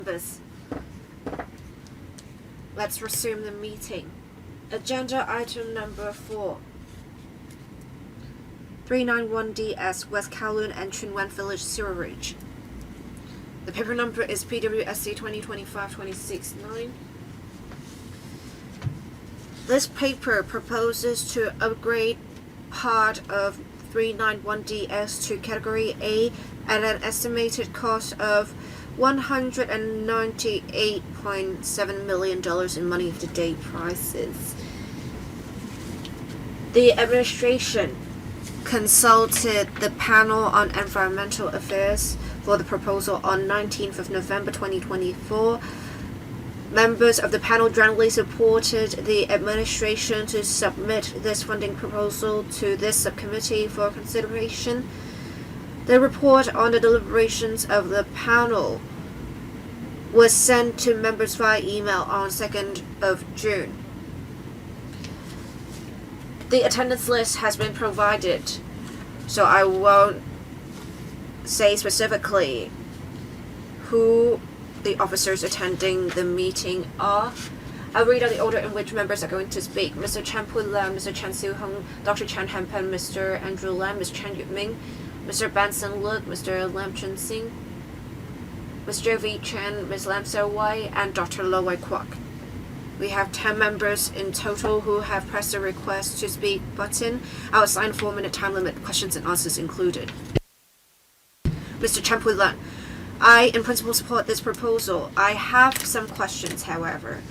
Members, let's resume the meeting. Agenda item number 4. 391DS West Kowloon and Tsuen Village Sewerage. The paper number is PWSC 2025-26-9. This paper proposes to upgrade part of 391DS to Category A at an estimated cost of $198.7 million in money-of-the-day prices. The administration consulted the panel on environmental affairs for the proposal on 19th of November 2024. Members of the panel generally supported the administration to submit this funding proposal to this subcommittee for consideration. The report on the deliberations of the panel was sent to members via email on 2nd of June. The attendance list has been provided, so I won't say specifically who the officers attending the meeting are. I'll read out the order in which members are going to speak. Mr. Chen Pui-Lam, Mr. Chen Siu-Hung, Dr. Chen Han-Pen, Mr. Andrew Lam, Ms. Chen Yu-Ming, Mr. Benson Look, Mr. Lam Chun-Sing, Mr. V. Chen, Ms. Lam So-Wai, and Dr. Lo Wai-Kwok. We have 10 members in total who have pressed the request to speak button. I'll assign 4-minute time limit, questions and answers included. Mr. Chen Pui-Lam, I in principle support this proposal. I have some questions, however.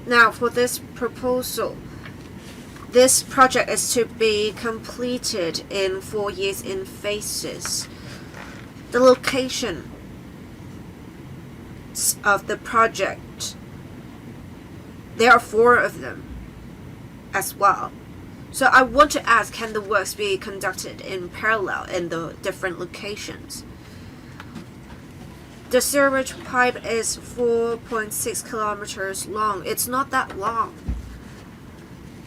Now, for this proposal, this project is to be completed in 4 years in phases. The location of the project, there are 4 of them as well. So I want to ask, can the works be conducted in parallel in the different locations? The sewage pipe is 4.6 kilometers long. It's not that long.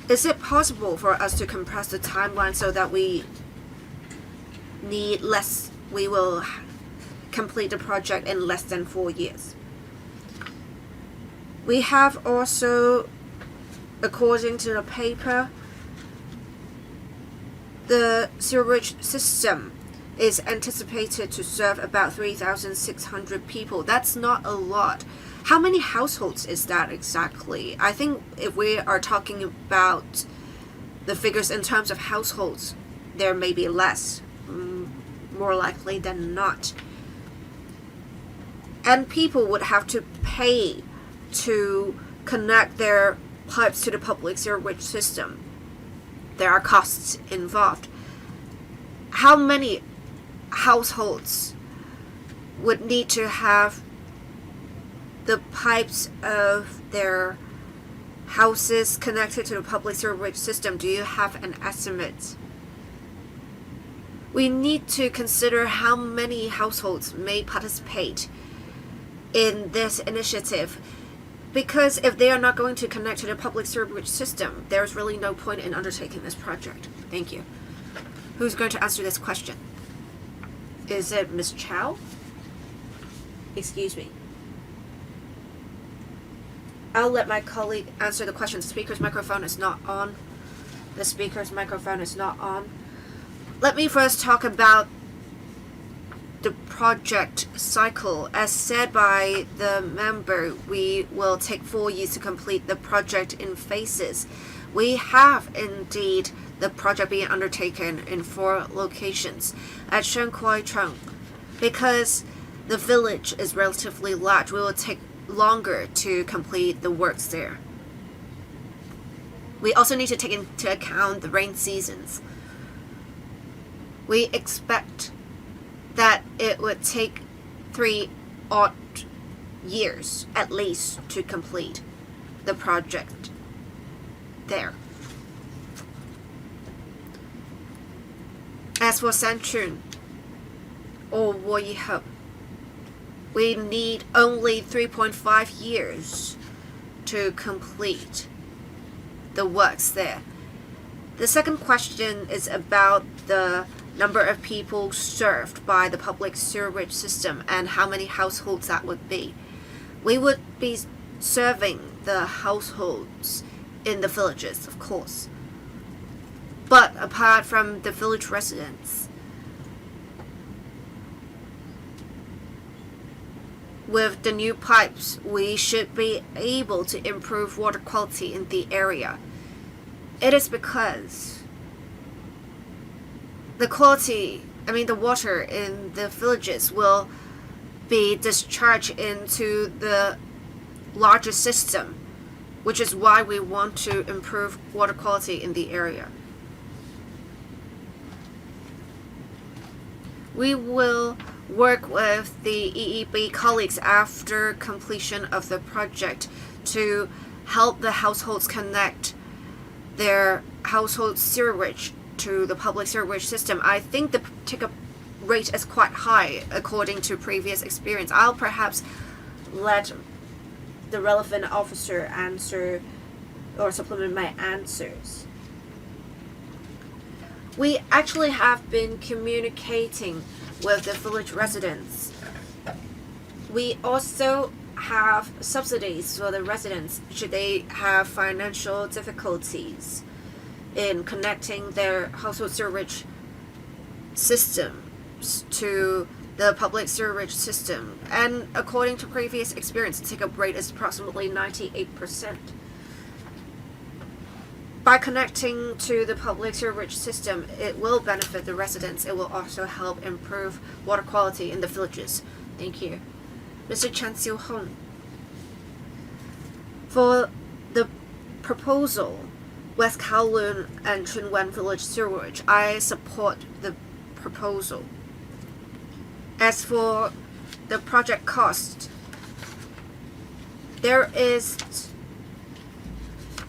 Is it possible for us to compress the timeline so that we will complete the project in less than 4 years? We have also, according to the paper, the sewerage system is anticipated to serve about 3,600 people. That's not a lot. How many households is that exactly? I think if we are talking about the figures in terms of households, there may be less, more likely than not. And people would have to pay to connect their pipes to the public sewage system. There are costs involved. How many households would need to have the pipes of their houses connected to the public sewage system? Do you have an estimate? We need to consider how many households may participate in this initiative, because if they are not going to connect to the public sewage system, there's really no point in undertaking this project. Thank you. Who's going to answer this question? Is it Ms. Chow? Excuse me. I'll let my colleague answer the question. The speaker's microphone is not on. The speaker's microphone is not on. Let me first talk about the project cycle. As said by the member, we will take 4 years to complete the project in phases. We have indeed the project being undertaken in 4 locations. At Shenkwai-Chung, because the village is relatively large, we will take longer to complete the works there. We also need to take into account the rain seasons. We expect that it would take 3 odd years at least to complete the project there. As for Sanchun or Woyihub, we need only 3.5 years to complete the works there. The second question is about the number of people served by the public sewerage system and how many households that would be. We would be serving the households in the villages, of course. But apart from the village residents, with the new pipes, we should be able to improve water quality in the area. It is because the water in the villages will be discharged into the larger system, which is why we want to improve water quality in the area. We will work with the EEB colleagues after completion of the project to help the households connect their household sewerage to the public sewerage system. I think the take-up rate is quite high according to previous experience. I'll perhaps let the relevant officer answer or supplement my answers. We actually have been communicating with the village residents. We also have subsidies for the residents should they have financial difficulties in connecting their household sewerage systems to the public sewerage system. And according to previous experience, the take-up rate is approximately 98%. By connecting to the public sewerage system, it will benefit the residents. It will also help improve water quality in the villages. Thank you. Mr. Chan Siu Hong. For the proposal, West Kowloon and Tsuen Village Sewerage, I support the proposal. As for the project cost, there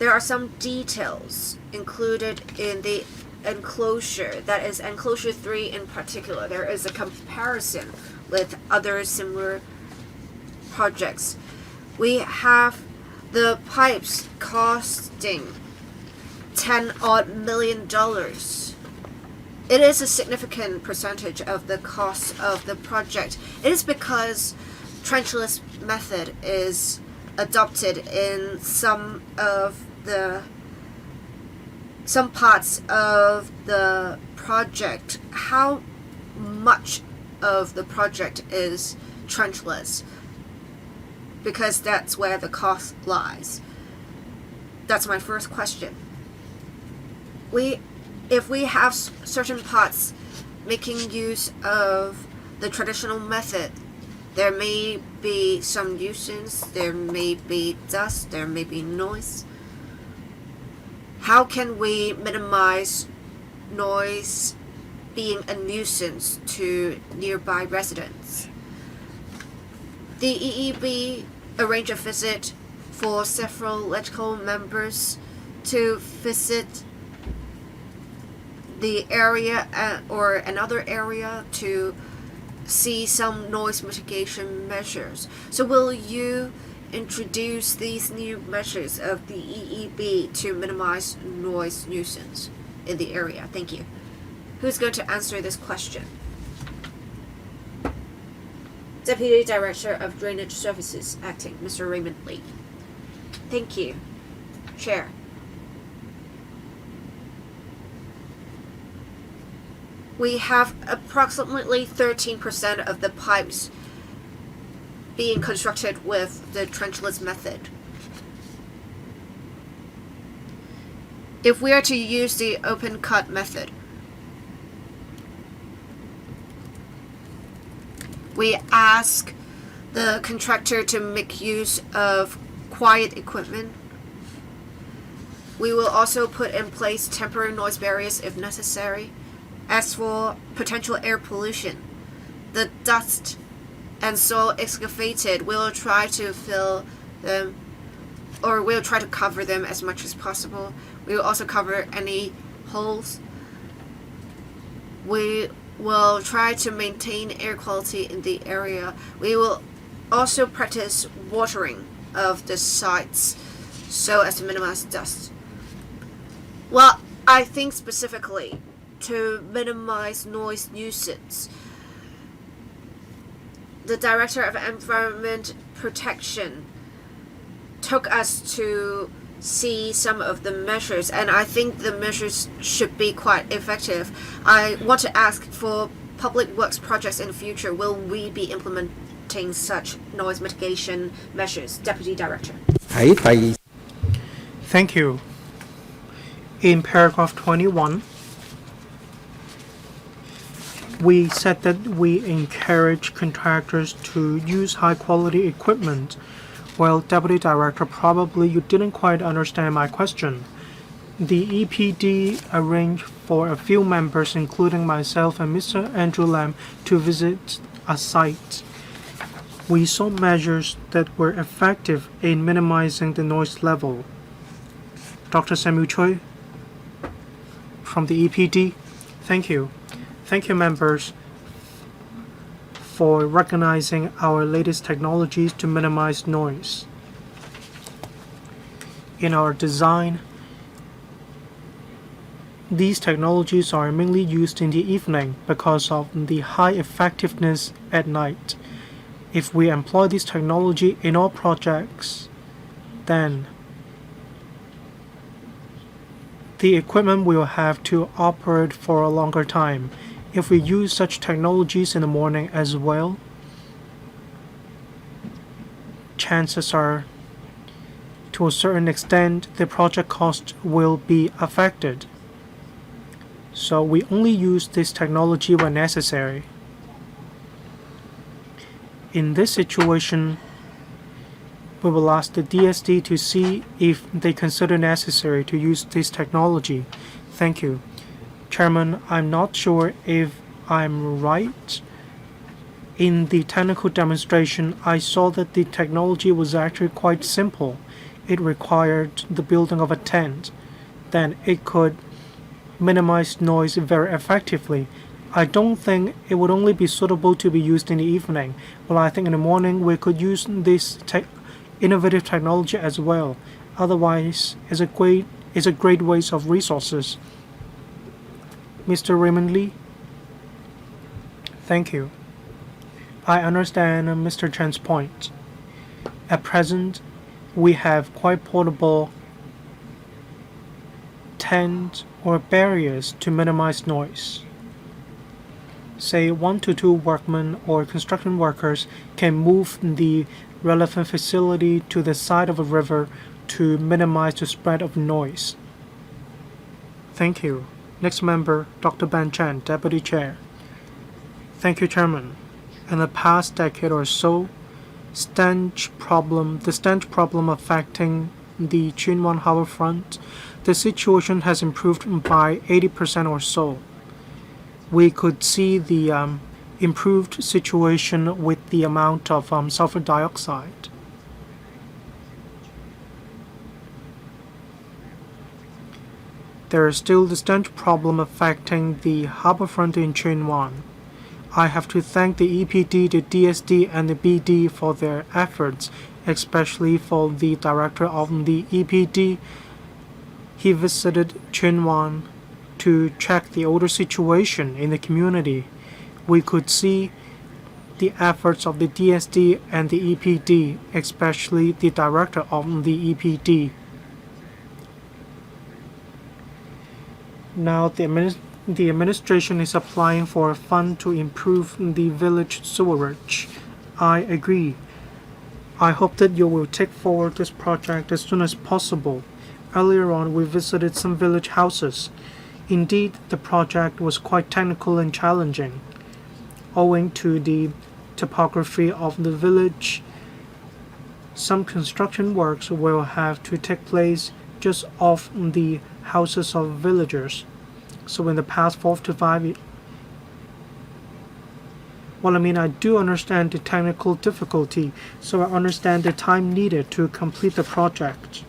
are some details included in the enclosure, that is enclosure 3 in particular. There is a comparison with other similar projects. We have the pipes costing $10 million. It is a significant percentage of the cost of the project. It is because trenchless method is adopted in some parts of the project. How much of the project is trenchless? Because that's where the cost lies. That's my first question. If we have certain parts making use of the traditional method, there may be some nuisance, there may be dust, there may be noise. How can we minimize noise being a nuisance to nearby residents? The EEB arranged a visit for several electrical members to visit the area or another area to see some noise mitigation measures. So will you introduce these new measures of the EEB to minimize noise nuisance in the area? Thank you. Who's going to answer this question? Deputy Director of Drainage Services, Acting, Mr. Raymond Lee. Thank you. Chair. We have approximately 13% of the pipes being constructed with the trenchless method. If we are to use the open cut method, we ask the contractor to make use of quiet equipment. We will also put in place temporary noise barriers if necessary. As for potential air pollution, the dust and soil excavated, we'll try to fill them, or we'll try to cover them as much as possible. We will also cover any holes. We will try to maintain air quality in the area. We will also practice watering of the sites so as to minimize dust. Well, I think specifically to minimize noise nuisance. The Director of Environment Protection took us to see some of the measures, and I think the measures should be quite effective. I want to ask for public works projects in the future, will we be implementing such noise mitigation measures? Deputy Director. Thank you. In paragraph 21, we said that we encourage contractors to use high-quality equipment. Well, Deputy Director, probably you didn't quite understand my question. The EPD arranged for a few members, including myself and Mr. Andrew Lam, to visit a site. We saw measures that were effective in minimizing the noise level. Dr. Samuel Shui from the EPD, thank you. Thank you, members, for recognizing our latest technologies to minimize noise. In our design, these technologies are mainly used in the evening because of the high effectiveness at night. If we employ this technology in all projects, then the equipment will have to operate for a longer time. If we use such technologies in the morning as well, chances are, to a certain extent, the project cost will be affected. So we only use this technology when necessary. In this situation, we will ask the DSD to see if they consider necessary to use this technology. Thank you. Chairman, I'm not sure if I'm right. In the technical demonstration, I saw that the technology was actually quite simple. It required the building of a tent. Then it could minimize noise very effectively. I don't think it would only be suitable to be used in the evening. Well, I think in the morning we could use this innovative technology as well. Otherwise, it's a great waste of resources. Mr. Raymond Lee, thank you. I understand Mr. Chen's point. At present, we have quite portable tents or barriers to minimize noise. Say 1 to 2 workmen or construction workers can move the relevant facility to the side of a river to minimize the spread of noise. Thank you. Next member, Dr. Ben Chen, Deputy Chair. Thank you, Chairman. In the past decade or so, the stench problem affecting the Qianhai harbourfront, the situation has improved by 80% or so. We could see the improved situation with the amount of sulfur dioxide. There is still the stench problem affecting the harbourfront in Qianhai. I have to thank the EPD, the DSD, and the BD for their efforts, especially for the director of the EPD. He visited Qianhai to check the odor situation in the community. We could see the efforts of the DSD and the EPD, especially the director of the EPD. Now the administration is applying for a fund to improve the village sewerage. I agree. I hope that you will take forward this project as soon as possible. Earlier on, we visited some village houses. Indeed, the project was quite technical and challenging. Owing to the topography of the village, some construction works will have to take place just off the houses of villagers. So in the past 4 to 5 years, I do understand the technical difficulty, so I understand the time needed to complete the project.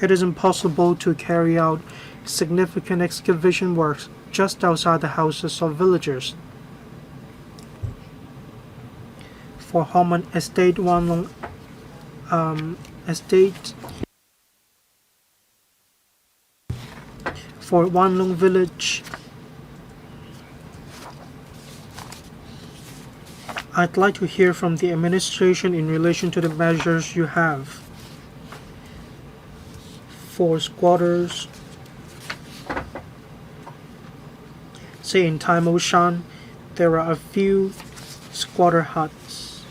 It is impossible to carry out significant excavation works just outside the houses of villagers. For Homan Estate Wanlong for Wanlong Village, I'd like to hear from the administration in relation to the measures you have for squatters. Say in Taimou-shan, there are a few squatter huts.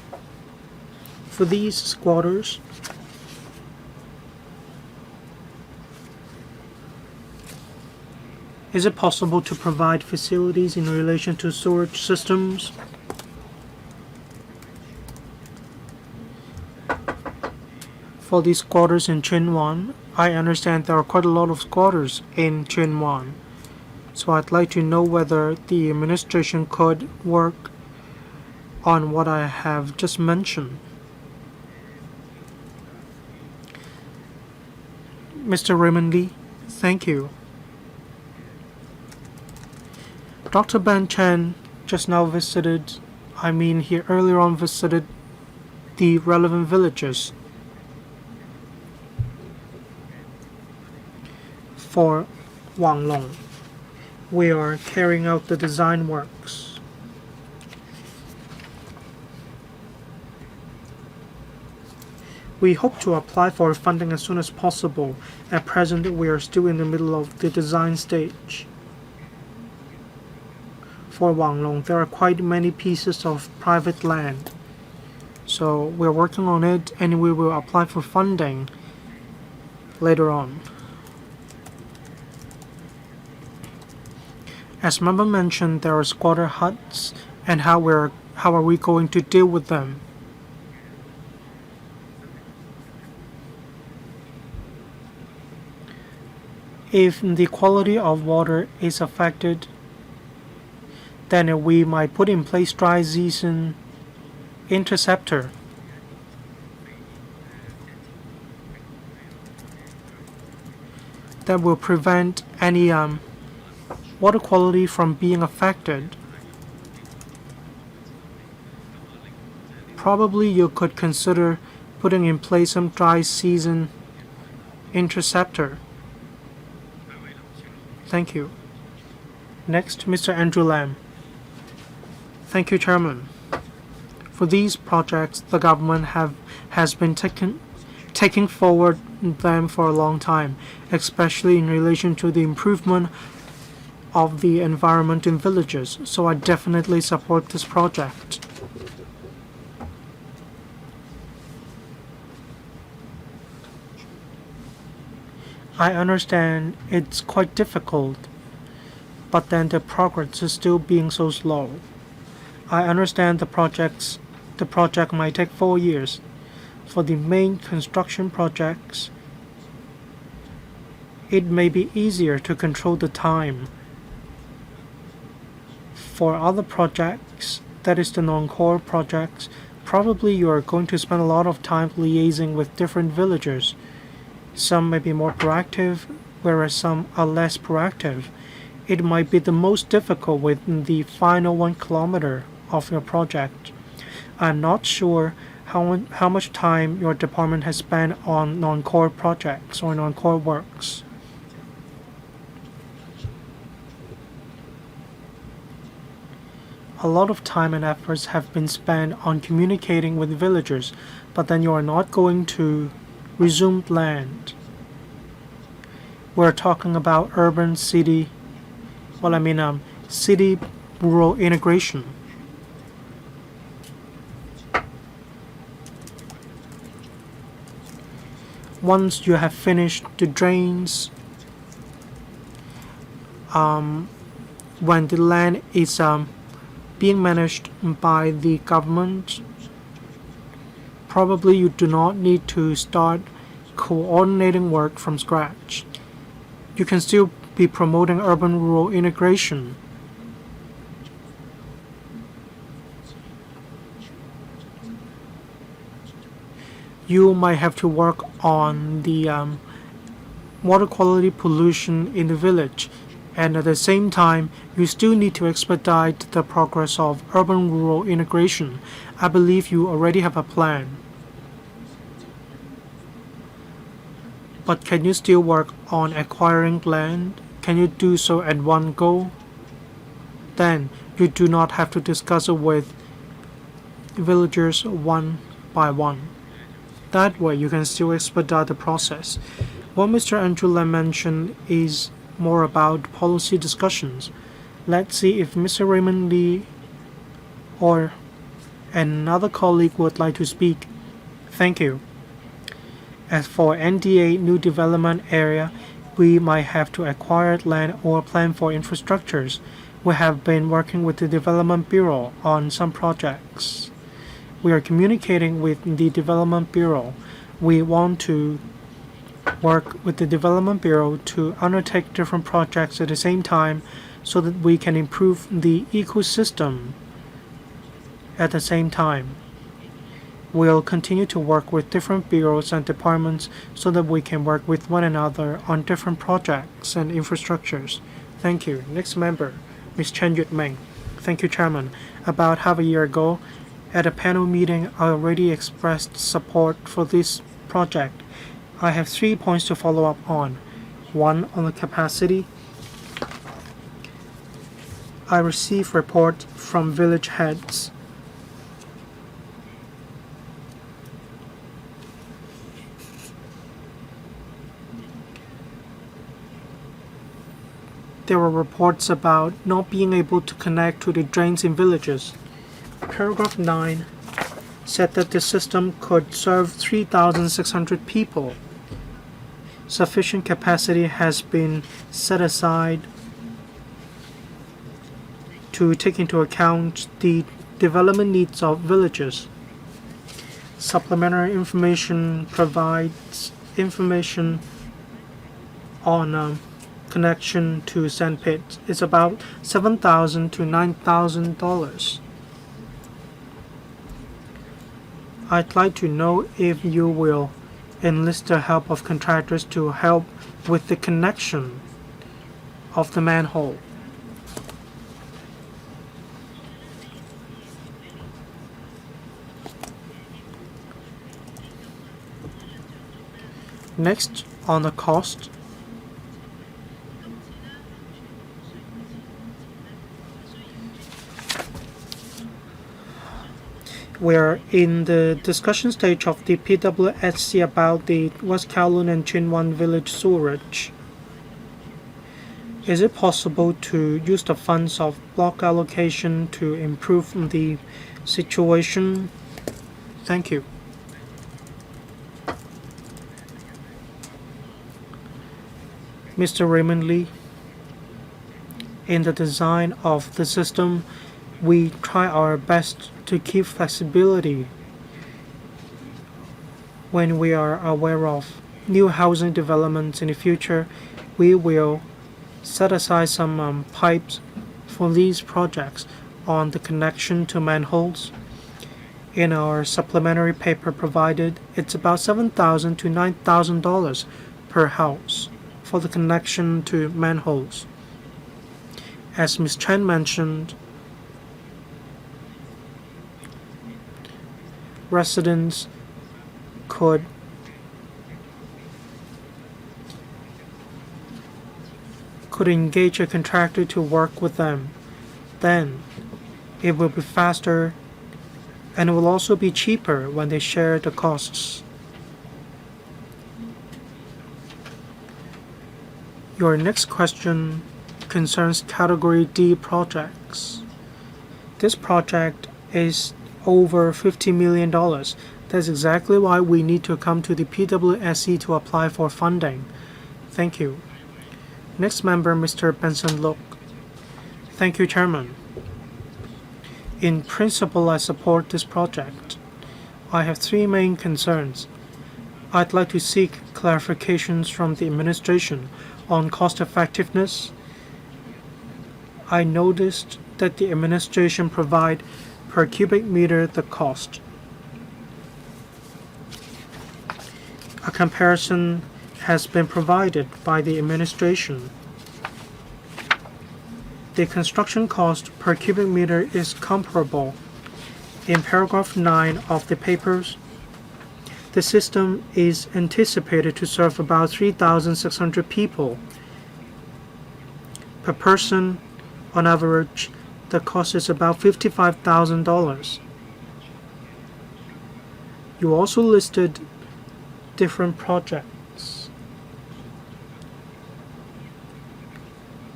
For these squatters, is it possible to provide facilities in relation to sewerage systems? For these squatters in Qianhai, I understand there are quite a lot of squatters in Qianhai. So I'd like to know whether the administration could work on what I have just mentioned. Mr. Raymond Lee, thank you. Dr. Ben Chen just now he earlier on visited the relevant villages for Wanglong. We are carrying out the design works. We hope to apply for funding as soon as possible. At present, we are still in the middle of the design stage. For Wanglong, there are quite many pieces of private land. So we're working on it and we will apply for funding later on. As Member mentioned, there are squatter huts, and how are we going to deal with them? If the quality of water is affected, then we might put in place dry season interceptor. That will prevent any water quality from being affected. Probably you could consider putting in place some dry season interceptor. Thank you. Next, Mr. Andrew Lam. Thank you, Chairman. For these projects, the government has been taking forward them for a long time, especially in relation to the improvement of the environment in villages, so I definitely support this project. I understand it's quite difficult, but then the progress is still being so slow. I understand the project might take 4 years. For the main construction projects, it may be easier to control the time. For other projects, that is the non-core projects, probably you are going to spend a lot of time liaising with different villagers. Some may be more proactive, whereas some are less proactive. It might be the most difficult within the final 1 kilometer of your project. I'm not sure how much time your department has spent on non-core projects or non-core works. A lot of time and efforts have been spent on communicating with villagers, but then you are not going to resume land. We're talking about city-rural integration. Once you have finished the drains, when the land is being managed by the government, probably you do not need to start coordinating work from scratch. You can still be promoting urban-rural integration. You might have to work on the water quality pollution in the village, and at the same time, you still need to expedite the progress of urban-rural integration. I believe you already have a plan. But can you still work on acquiring land? Can you do so at one go? Then you do not have to discuss it with villagers one by one. That way you can still expedite the process. What Mr. Andrew Lam mentioned is more about policy discussions. Let's see if Mr. Raymond Lee or another colleague would like to speak. Thank you. As for NDA new development area, we might have to acquire land or plan for infrastructures. We have been working with the Development Bureau on some projects. We are communicating with the Development Bureau. We want to work with the Development Bureau to undertake different projects at the same time so that we can improve the ecosystem at the same time. We'll continue to work with different bureaus and departments so that we can work with one another on different projects and infrastructures. Thank you. Next member, Ms. Chen Yutming. Thank you, Chairman. About half a year ago, at a panel meeting, I already expressed support for this project. I have 3 points to follow up on. 1. On the capacity. I received reports from village heads there were reports about not being able to connect to the drains in villages. Paragraph 9 said that the system could serve 3,600 people. Sufficient capacity has been set aside to take into account the development needs of villages. Supplementary information provides information on connection to sandpit. It's about $7,000 to $9,000. I'd like to know if you will enlist the help of contractors to help with the connection of the manhole. Next, on the cost. We're in the discussion stage of the PWSC about the West Kowloon and Qianhai village sewerage. Is it possible to use the funds of block allocation to improve the situation? Thank you. Mr. Raymond Lee, in the design of the system, we try our best to keep flexibility when we are aware of new housing developments in the future. We will set aside some pipes for these projects on the connection to manholes. In our supplementary paper provided, it's about $7,000 to $9,000 per house for the connection to manholes. As Ms. Chen mentioned, residents could engage a contractor to work with them. Then it will be faster and it will also be cheaper when they share the costs. Your next question concerns Category D projects. This project is over $50 million. That's exactly why we need to come to the PWSC to apply for funding. Thank you. Next member, Mr. Benson Look. Thank you, Chairman. In principle, I support this project. I have 3 main concerns. I'd like to seek clarifications from the administration on cost effectiveness. I noticed that the administration provide per cubic meter the cost. A comparison has been provided by the administration. The construction cost per cubic meter is comparable. In paragraph 9 of the papers, the system is anticipated to serve about 3,600 people. Per person, on average, the cost is about $55,000. You also listed different projects.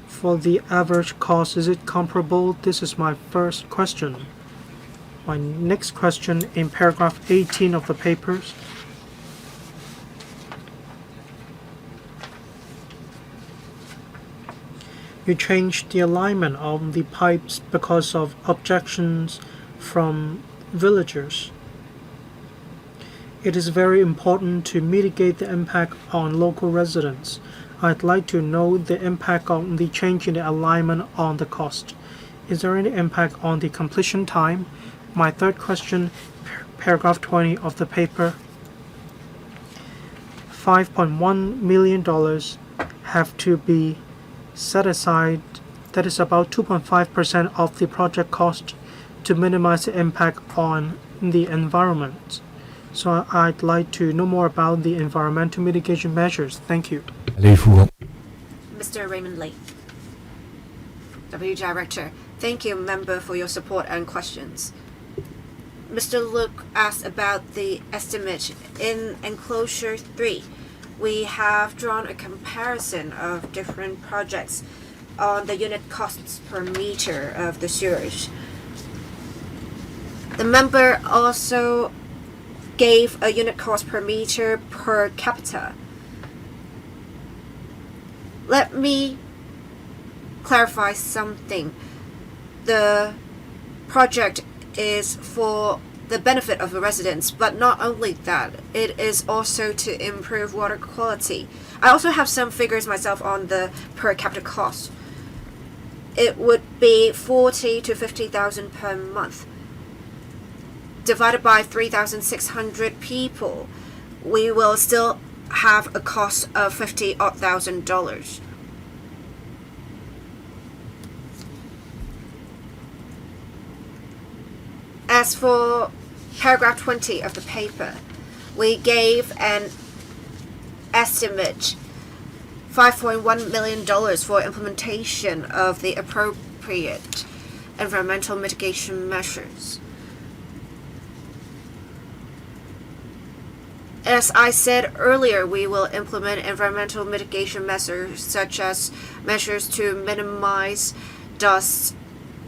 For the average cost, is it comparable? This is my first question. My next question in paragraph 18 of the papers. You changed the alignment of the pipes because of objections from villagers. It is very important to mitigate the impact on local residents. I'd like to know the impact on the change in the alignment on the cost. Is there any impact on the completion time? My third question, paragraph 20 of the paper. $5.1 million have to be set aside, that is about 2.5% of the project cost, to minimize the impact on the environment. So I'd like to know more about the environmental mitigation measures. Thank you. Mr. Raymond Lee, W Director. Thank you, member, for your support and questions. Mr. Luke asked about the estimate. In enclosure 3, we have drawn a comparison of different projects on the unit costs per meter of the sewage. The member also gave a unit cost per meter per capita. Let me clarify something. The project is for the benefit of the residents, but not only that, it is also to improve water quality. I also have some figures myself on the per capita cost. It would be 40 to 50,000 per month. Divided by 3,600 people, we will still have a cost of $50,000. As for paragraph 20 of the paper, we gave an estimate $5.1 million for implementation of the appropriate environmental mitigation measures. As I said earlier, we will implement environmental mitigation measures such as measures to minimize dust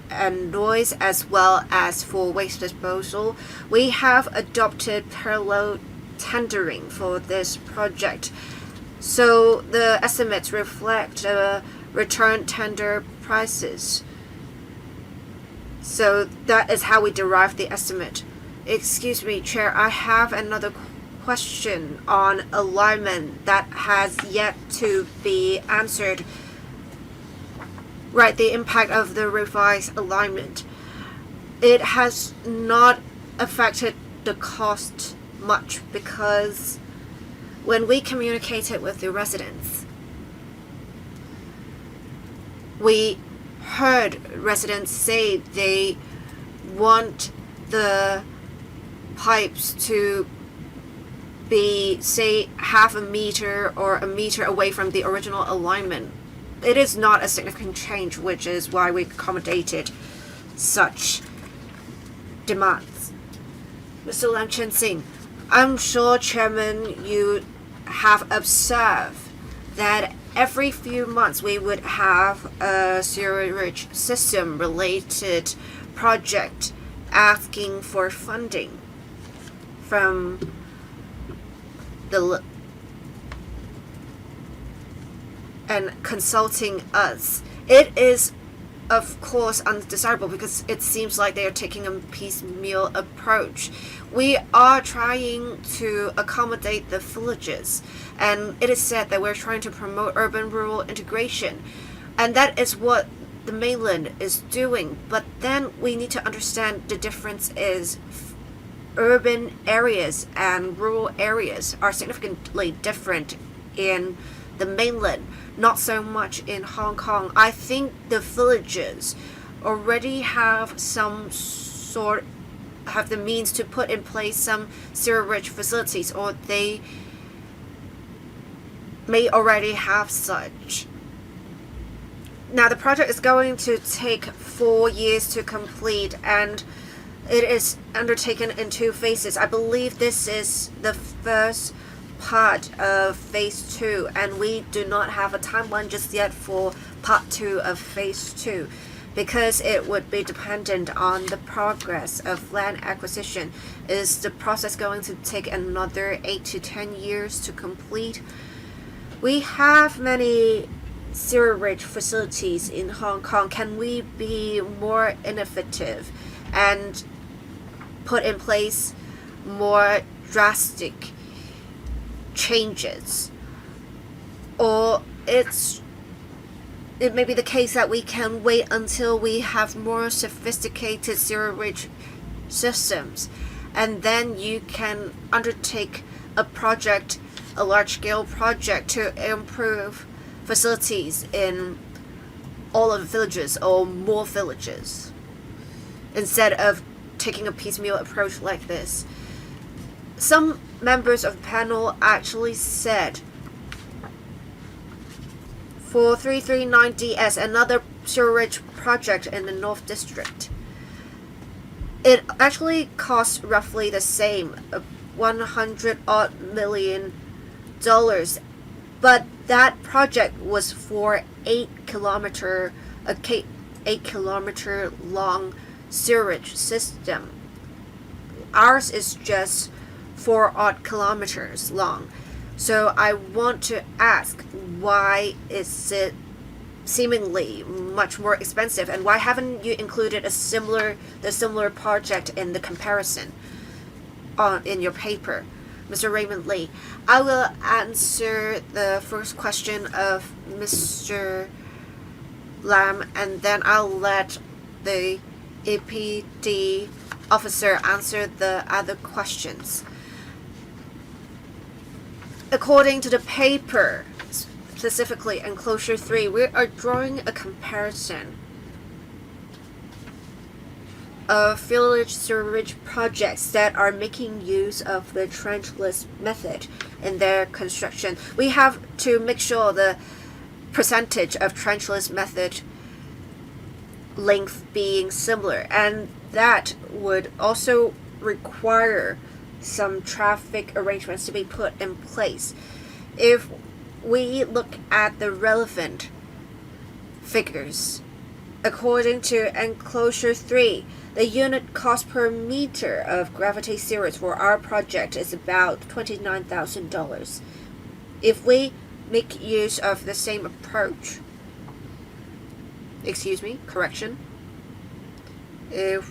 and noise, as well as for waste disposal. We have adopted parallel tendering for this project, so the estimates reflect return tender prices. So that is how we derive the estimate. Excuse me, Chair, I have another question on alignment that has yet to be answered. Right, the impact of the revised alignment. It has not affected the cost much because when we communicated with the residents, we heard residents say they want the pipes to be, say, half a meter or a meter away from the original alignment. It is not a significant change, which is why we accommodated such demands. Mr. Lam Chen Sing, I'm sure, Chairman, you have observed that every few months we would have a sewerage system related project asking for funding from the and consulting us. It is, of course, undesirable because it seems like they are taking a piecemeal approach. We are trying to accommodate the villages, and it is said that we're trying to promote urban-rural integration, and that is what the mainland is doing. But then we need to understand the difference is urban areas and rural areas are significantly different in the mainland, not so much in Hong Kong. I think the villages already have have the means to put in place some sewerage facilities, or they may already have such. Now the project is going to take 4 years to complete, and it is undertaken in 2 phases. I believe this is the first part of phase 2, and we do not have a timeline just yet for part 2 of phase 2, because it would be dependent on the progress of land acquisition. Is the process going to take another 8 to 10 years to complete? We have many sewerage facilities in Hong Kong. Can we be more innovative and put in place more drastic changes? Or it may be the case that we can wait until we have more sophisticated sewerage systems, and then you can undertake a large-scale project to improve facilities in all of the villages or more villages, instead of taking a piecemeal approach like this. Some members of the panel actually said for 339DS, another sewerage project in the North District, it actually costs roughly the same, $100 million, but that project was for 8-kilometer long sewerage system. Ours is just 4 odd kilometers long. So I want to ask, why is it seemingly much more expensive, and why haven't you included the similar project in the comparison in your paper? Mr. Raymond Lee, I will answer the first question of Mr. Lam, and then I'll let the EPD officer answer the other questions. According to the paper, specifically Enclosure 3, we are drawing a comparison of village sewerage projects that are making use of the trenchless method in their construction. We have to make sure the percentage of trenchless method length being similar, and that would also require some traffic arrangements to be put in place. If we look at the relevant figures, according to Enclosure 3, the unit cost per meter of gravity sewage for our project is about $29,000. If we make use of the same approach, if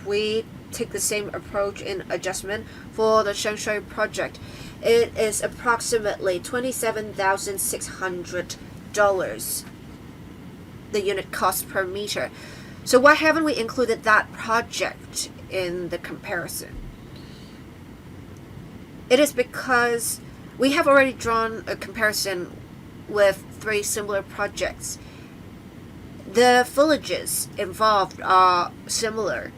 we take the same approach in adjustment for the Shenzhen project, it is approximately $27,600, the unit cost per meter. So why haven't we included that project in the comparison? It is because we have already drawn a comparison with 3 similar projects. The villages involved are similar.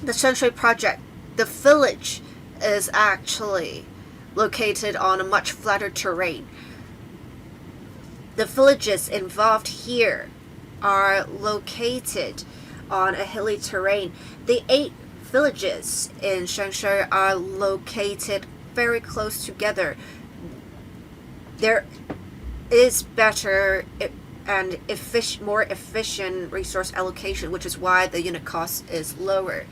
The Shui project, the village is actually located on a much flatter terrain. The villages involved here are located on a hilly terrain. The 8 villages in Shenzhen are located very close together. There is better and more efficient resource allocation, which is why the unit cost is lower.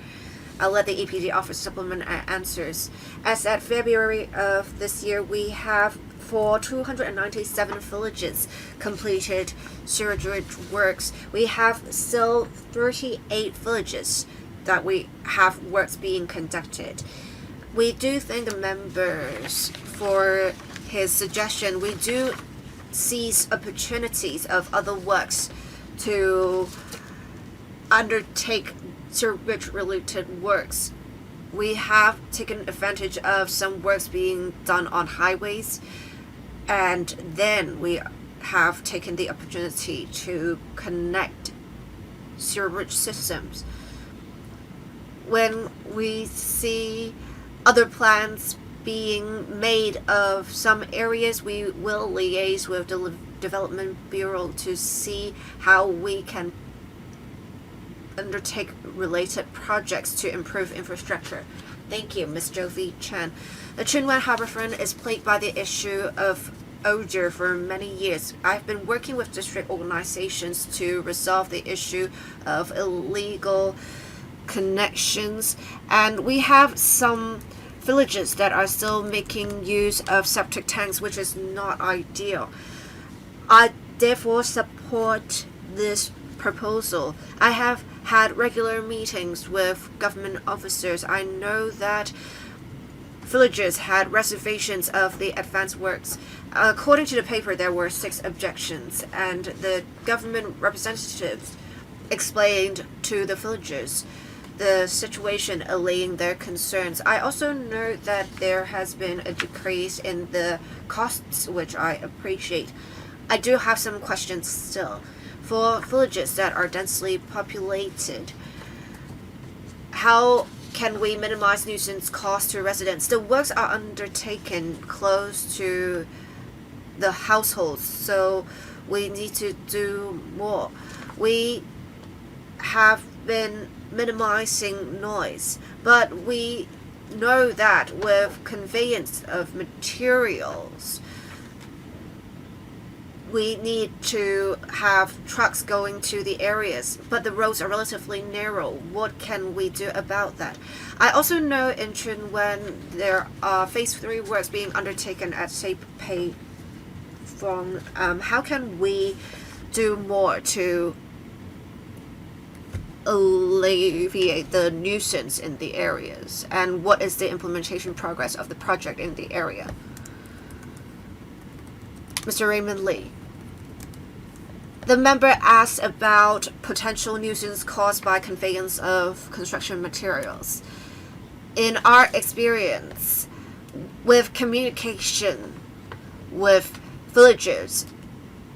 I'll let the EPD office supplement answers. As at February of this year, we have for 297 villages completed sewerage works. We have still 38 villages that we have works being conducted. We do thank the members for his suggestion. We do seize opportunities of other works to undertake sewerage-related works. We have taken advantage of some works being done on highways, and then we have taken the opportunity to connect sewerage systems. When we see other plans being made of some areas, we will liaise with the Development Bureau to see how we can undertake related projects to improve infrastructure. Thank you, Ms. Jovi Chen. The Tsuen Harbourfront is plagued by the issue of odor for many years. I've been working with district organizations to resolve the issue of illegal connections, and we have some villages that are still making use of septic tanks, which is not ideal. I therefore support this proposal. I have had regular meetings with government officers. I know that villagers had reservations of the advanced works. According to the paper, there were 6 objections, and the government representatives explained to the villagers the situation, allaying their concerns. I also know that there has been a decrease in the costs, which I appreciate. I do have some questions still. For villages that are densely populated, how can we minimize nuisance costs to residents? The works are undertaken close to the households, so we need to do more. We have been minimizing noise, but we know that with conveyance of materials, we need to have trucks going to the areas, but the roads are relatively narrow. What can we do about that? I also know in Tsuen there are phase 3 works being undertaken at Taipei. How can we do more to alleviate the nuisance in the areas, and what is the implementation progress of the project in the area? Mr. Raymond Lee. The member asked about potential nuisance caused by conveyance of construction materials. In our experience, with communication with villagers,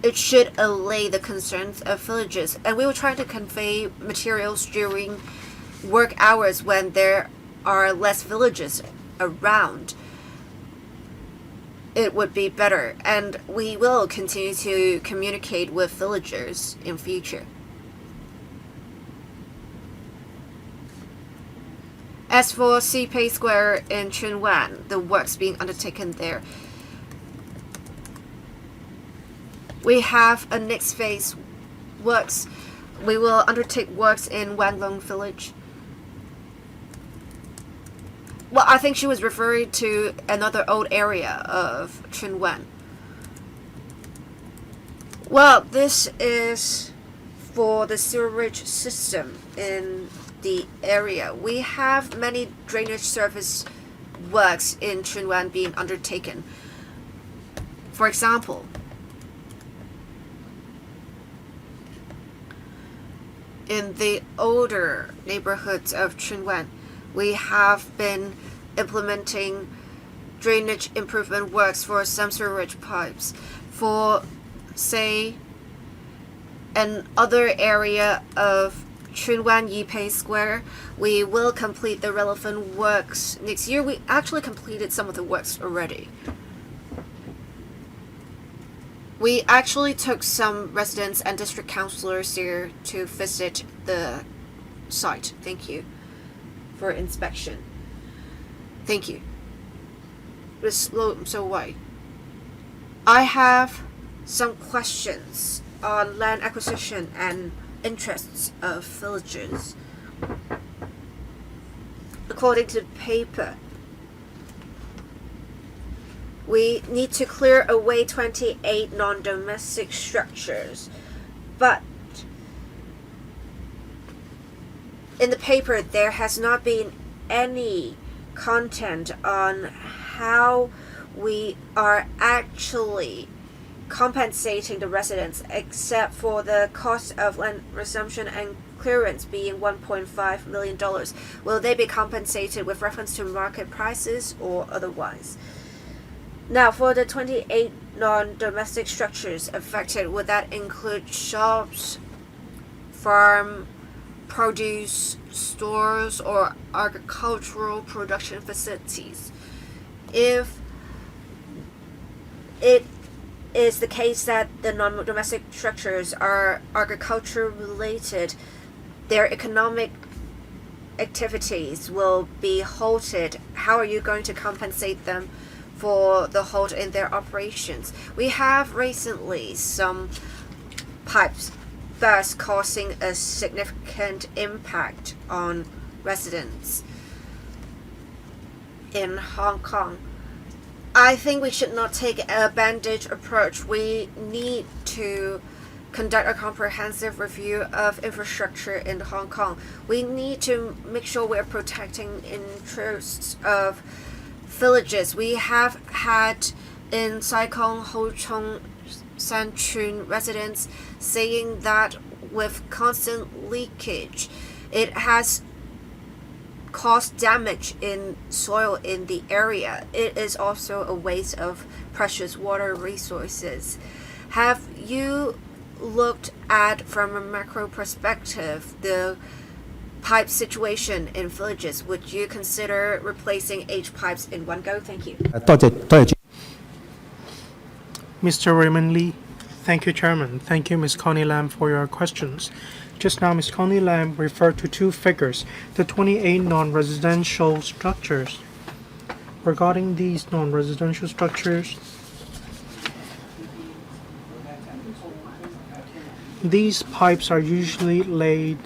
it should allay the concerns of villagers. And we were trying to convey materials during work hours when there are less villages around. It would be better, and we will continue to communicate with villagers in future. As for Sipei Square in Tsuen, the works being undertaken there, we have a next phase works. We will undertake works in Wanglong Village. Well, I think she was referring to another old area of Tsuen. Well, this is for the sewerage system in the area. We have many drainage service works in Tsuen being undertaken. For example, in the older neighborhoods of Tsuen, we have been implementing drainage improvement works for some sewerage pipes. For, say, another area of Tsuen Yipei Square, we will complete the relevant works next year. We actually completed some of the works already. We actually took some residents and district councilors here to visit the site. Thank you for inspection. Thank you. So why? I have some questions on land acquisition and interests of villagers. According to the paper, we need to clear away 28 non-domestic structures, but in the paper there has not been any content on how we are actually compensating the residents, except for the cost of land resumption and clearance being $1.5 million. Will they be compensated with reference to market prices or otherwise? Now, for the 28 non-domestic structures affected, would that include shops, farm, produce stores, or agricultural production facilities? If it is the case that the non-domestic structures are agriculture related, their economic activities will be halted. How are you going to compensate them for the halt in their operations? We have recently some pipes burst causing a significant impact on residents in Hong Kong. I think we should not take a bandage approach. We need to conduct a comprehensive review of infrastructure in Hong Kong. We need to make sure we're protecting interests of villages. We have had in Sai Kung, Ho Chung, San Chun residents saying that with constant leakage, it has caused damage in soil in the area. It is also a waste of precious water resources. Have you looked at, from a macro perspective, the pipe situation in villages? Would you consider replacing H pipes in one go? Thank you. Mr. Raymond Lee. Thank you, Chairman. Thank you, Ms. Connie Lam, for your questions. Just now, Ms. Connie Lam referred to two figures, the 28 non-residential structures. Regarding these non-residential structures, these pipes are usually laid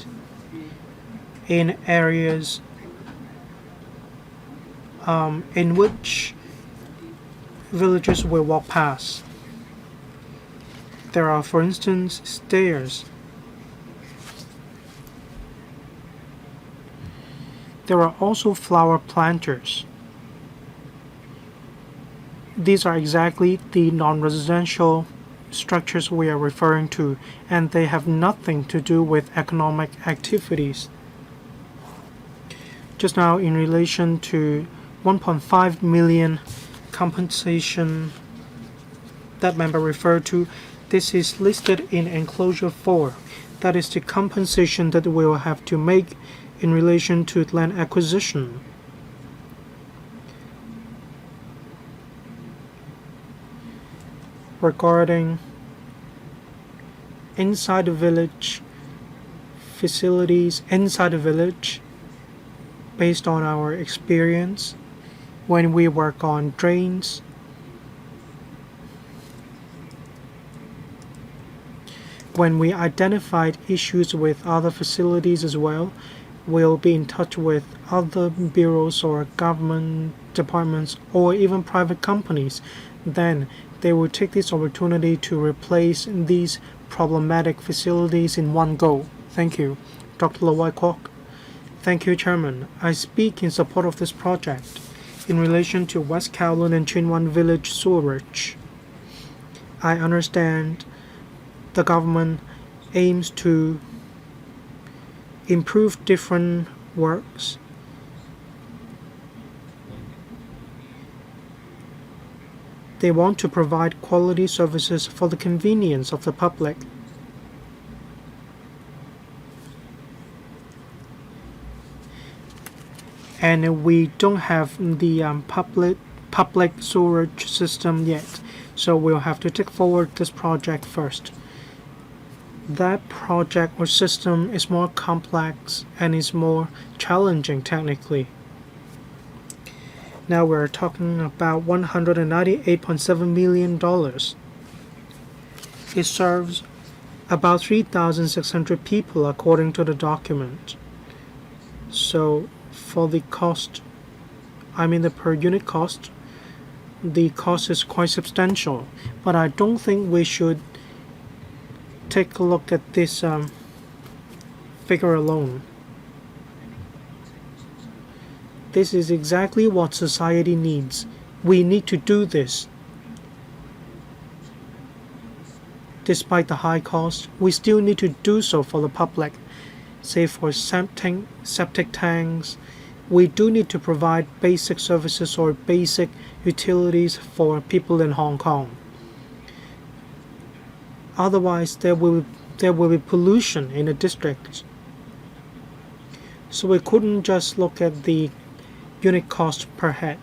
in areas in which villagers will walk past. There are, for instance, stairs. There are also flower planters. These are exactly the non-residential structures we are referring to, and they have nothing to do with economic activities. Just now, in relation to 1.5 million compensation that member referred to, this is listed in enclosure 4. That is the compensation that we will have to make in relation to land acquisition. Regarding inside the village facilities inside the village, based on our experience when we work on drains, when we identified issues with other facilities as well, we'll be in touch with other bureaus or government departments or even private companies. Then they will take this opportunity to replace these problematic facilities in one go. Thank you. Dr. Lawai Kwok. Thank you, Chairman. I speak in support of this project in relation to West Kowloon and Chinwan Village Sewerage. I understand the government aims to improve different works. They want to provide quality services for the convenience of the public. And we don't have the public sewerage system yet, so we'll have to take forward this project first. That project or system is more complex and is more challenging technically. Now we're talking about $198.7 million. It serves about 3,600 people according to the document. So for the cost, the per unit cost, the cost is quite substantial. But I don't think we should take a look at this figure alone. This is exactly what society needs. We need to do this. Despite the high cost, we still need to do so for the public. Say for septic tanks, we do need to provide basic services or basic utilities for people in Hong Kong. Otherwise, there will be pollution in the district. So we couldn't just look at the unit cost per head.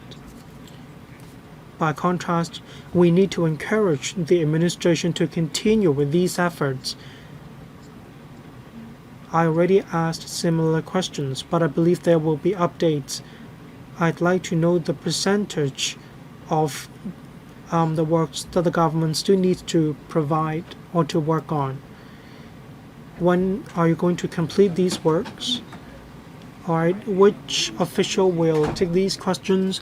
By contrast, we need to encourage the administration to continue with these efforts. I already asked similar questions, but I believe there will be updates. I'd like to know the percentage of the works that the government still needs to provide or to work on. When are you going to complete these works? Alright, which official will take these questions?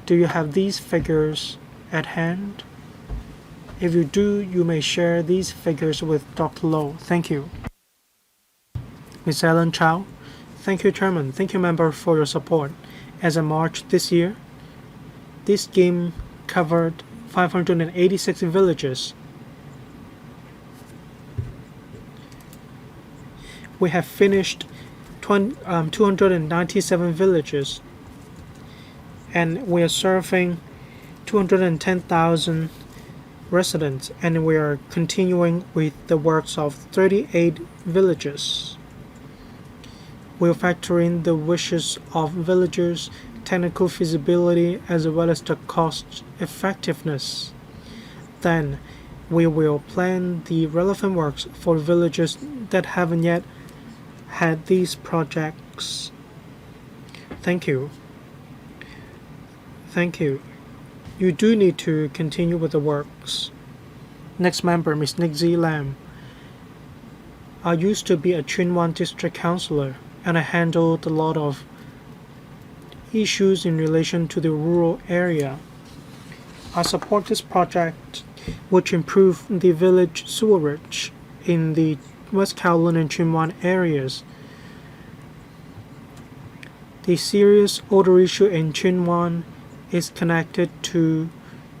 Do you have these figures at hand? If you do, you may share these figures with Dr. Low. Thank you. Ms. Ellen Chow. Thank you, Chairman. Thank you, Member, for your support. As of March this year, this scheme covered 586 villages. We have finished 297 villages, and we are serving 210,000 residents, and we are continuing with the works of 38 villages. We'll factor in the wishes of villagers, technical feasibility, as well as the cost effectiveness. Then we will plan the relevant works for villages that haven't yet had these projects. Thank you. Thank you. You do need to continue with the works. Next member, Ms. Nixie Lam. I used to be a Qianhai district councillor, and I handled a lot of issues in relation to the rural area. I support this project, which improves the village sewerage in the West Kowloon and Qianhai areas. The serious odor issue in Qianhai is connected to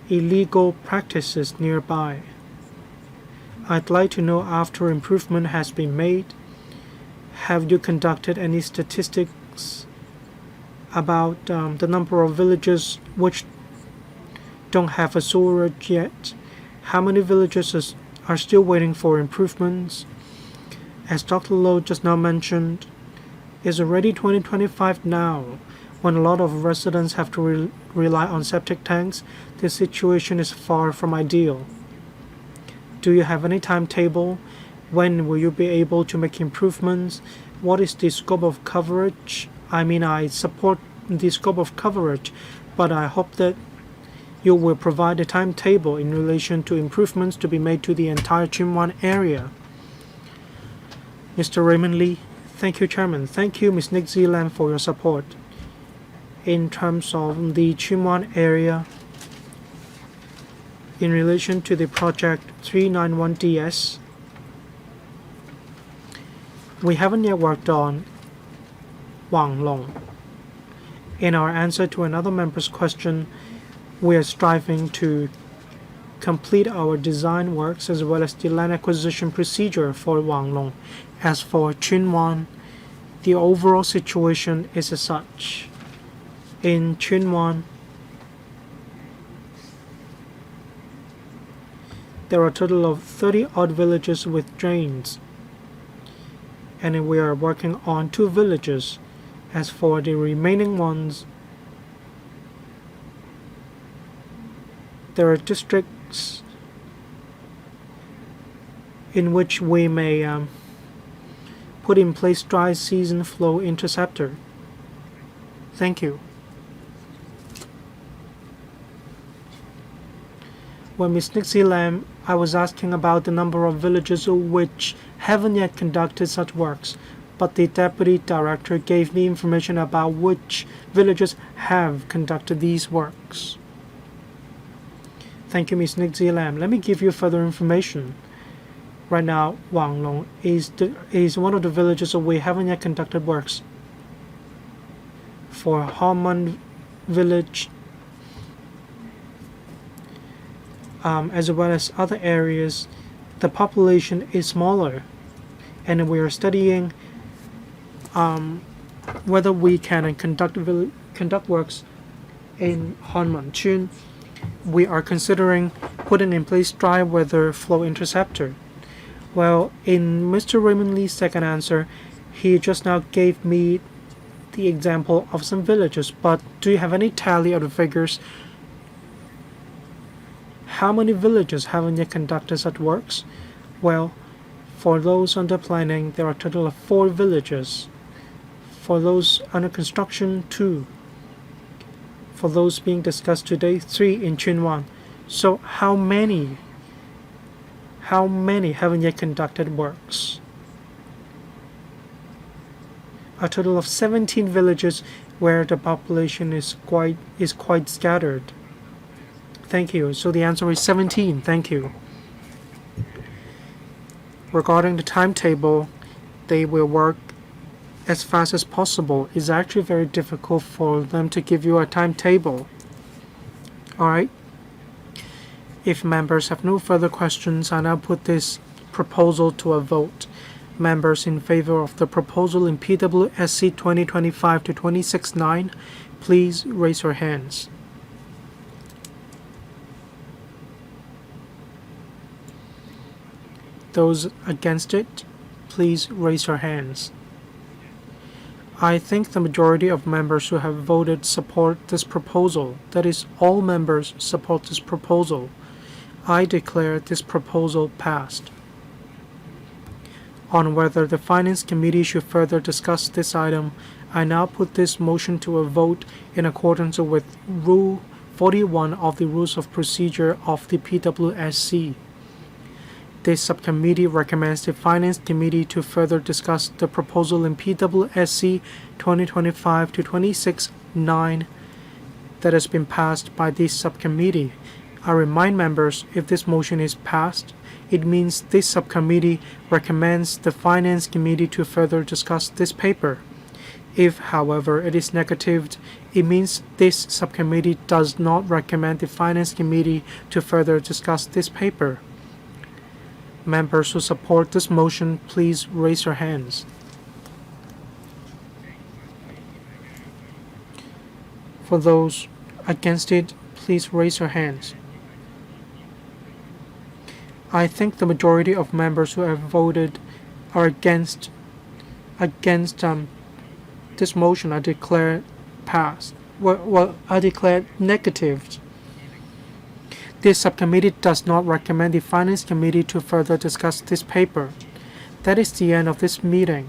illegal practices nearby. I'd like to know, after improvement has been made, have you conducted any statistics about the number of villages which don't have a sewerage yet? How many villages are still waiting for improvements? As Dr. Low just now mentioned, it's already 2025 now. When a lot of residents have to rely on septic tanks, the situation is far from ideal. Do you have any timetable? When will you be able to make improvements? What is the scope of coverage? I support the scope of coverage, but I hope that you will provide a timetable in relation to improvements to be made to the entire Qianhai area. Mr. Raymond Lee. Thank you, Chairman. Thank you, Ms. Nixie Lam, for your support. In terms of the Qianhai area, in relation to the project 391DS, we haven't yet worked on Wanglong. In our answer to another member's question, we are striving to complete our design works as well as the land acquisition procedure for Wanglong. As for Qianhai, the overall situation is as such. In Qianhai, there are a total of 30-odd villages with drains, and we are working on 2 villages. As for the remaining ones, there are districts in which we may put in place dry season flow interceptor. Thank you. When Ms. Nixie Lam, I was asking about the number of villages which haven't yet conducted such works, but the Deputy Director gave me information about which villages have conducted these works. Thank you, Ms. Nixie Lam. Let me give you further information. Right now, Wanglong is one of the villages that we haven't yet conducted works. For Harmon village, as well as other areas, the population is smaller, and we are studying whether we can conduct works in Hanmanchun. We are considering putting in place dry weather flow interceptor. Well, in Mr. Raymond Lee's second answer, he just now gave me the example of some villages, but do you have any tally of the figures? How many villages haven't yet conducted such works? Well, For those under planning, there are a total of 4 villages. For those under construction, 2. For those being discussed today, 3 in Qianhai. So how many haven't yet conducted works? A total of 17 villages where the population is quite scattered. Thank you. So the answer is 17. Thank you. Regarding the timetable, they will work as fast as possible. It's actually very difficult for them to give you a timetable. Alright? If members have no further questions, I now put this proposal to a vote. Members in favor of the proposal in PWSC 2025-26-9, please raise your hands. Those against it, please raise your hands. I think the majority of members who have voted support this proposal. That is, all members support this proposal. I declare this proposal passed. On whether the Finance Committee should further discuss this item, I now put this motion to a vote in accordance with Rule 41 of the Rules of Procedure of the PWSC. This subcommittee recommends the Finance Committee to further discuss the proposal in PWSC 2025-26-9 that has been passed by this subcommittee. I remind members, if this motion is passed, it means this subcommittee recommends the Finance Committee to further discuss this paper. If, however, it is negatived, it means this subcommittee does not recommend the Finance Committee to further discuss this paper. Members who support this motion, please raise your hands. For those against it, please raise your hands. I think the majority of members who have voted are against this motion. I declare passed. Well, I declare negative. This subcommittee does not recommend the Finance Committee to further discuss this paper. That is the end of this meeting.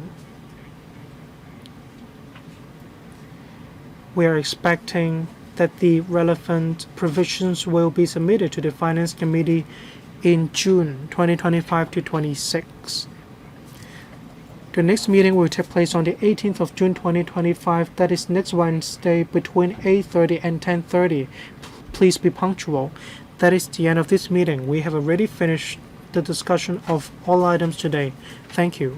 We are expecting that the relevant provisions will be submitted to the Finance Committee in June 2025-26. The next meeting will take place on the 18th of June 2025. That is next Wednesday between 8:30 and 10:30. Please be punctual. That is the end of this meeting. We have already finished the discussion of all items today. Thank you.